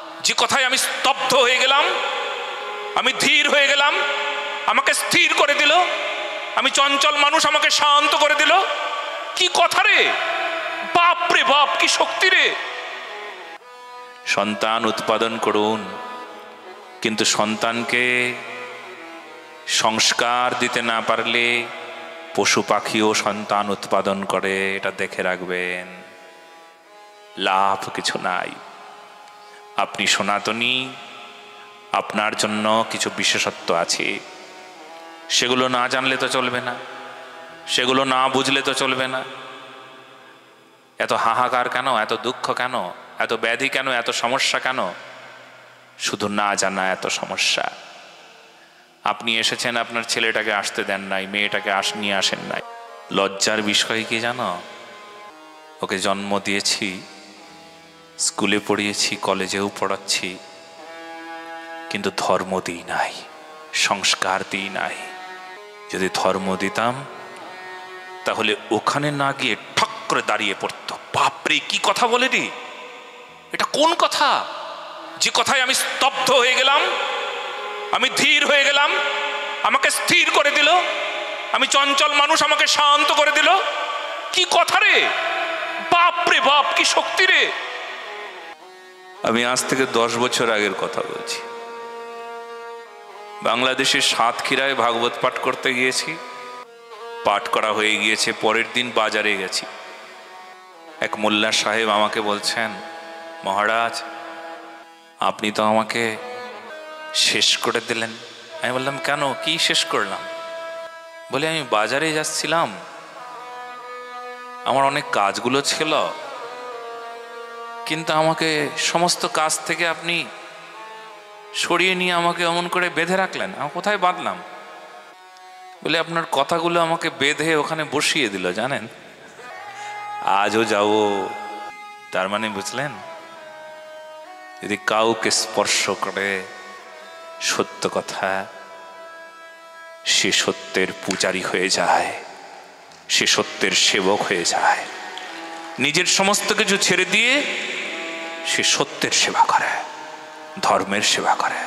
যে কথায় আমি স্তব্ধ হয়ে গেলাম, আমি ধীর হয়ে গেলাম, আমাকে স্থির করে দিল। আমি চঞ্চল মানুষ, আমাকে শান্ত করে দিল। কি কথা রে বাপ রে বাপ, কি শক্তি রে! সন্তান উৎপাদন করুন, কিন্তু সন্তানকে সংস্কার দিতে না পারলে পশু পাখিও সন্তান উৎপাদন করে, এটা দেখে রাখবেন। লাভ কিছু নাই। আপনি সনাতনী, আপনার জন্য কিছু বিশেষত্ব আছে, সেগুলো না জানলে তো চলবে না, সেগুলো না বুঝলে তো চলবে না। এত হাহাকার কেন, এত দুঃখ কেন, এত ব্যাধি কেন, এত সমস্যা কেন? শুধু না জানা এত সমস্যা। আপনি এসেছেন, আপনার ছেলেটাকে আসতে দেন নাই, মেয়েটাকে নিয়ে আসেন নাই। লজ্জার বিষয় কি জানো? ওকে জন্ম দিয়েছি, স্কুলে পড়িয়েছি, কলেজেও পড়াচ্ছি, কিন্তু ধর্ম দিই নাই, সংস্কার দিই নাই। যদি ধর্ম দিতাম তাহলে ওখানে না গিয়ে ঠক করে দাঁড়িয়ে পড়তো। বাপরে কি কথা বলে রে, এটা কোন কথা? যে কথায় আমি স্তব্ধ হয়ে গেলাম, আমি ধীর হয়ে গেলাম, আমাকে স্থির করে দিল। আমি চঞ্চল মানুষ, আমাকে শান্ত করে দিল। কি কথা রে বাপ রে বাপ, কি শক্তি রে! আমি আজ থেকে 10 বছর আগের কথা বলছি। বাংলাদেশের সাতক্ষীরায় ভাগবত পাঠ করতে গিয়েছি। পাঠ করা হয়ে গিয়েছে, পরের দিন বাজারে গেছি। এক মোল্লা সাহেব আমাকে বলছেন, মহারাজ আপনি তো আমাকে শেষ করে দিলেন। আমি বললাম, কেন, কি শেষ করলাম? বলে, আমি বাজারে যাচ্ছিলাম, আমার অনেক কাজগুলো ছিল, কিন্তু আমাকে সমস্ত কাজ থেকে আপনি সরিয়ে নিয়ে আমাকে অমন করে বেঁধে রাখলেন। আমি কোথায় বাঁধলাম? বলে, আপনার কথাগুলো আমাকে বেঁধে ওখানে বসিয়ে দিল, জানেন? আজও যাব। তার মানে বুঝলেন, যদি কাউকে স্পর্শ করে সত্য কথা, সে সত্যের পূজারী হয়ে যায়, সে সত্যের সেবক হয়ে যায়। নিজের সমস্ত কিছু ছেড়ে দিয়ে সে সত্যের সেবা করে, ধর্মের সেবা করে।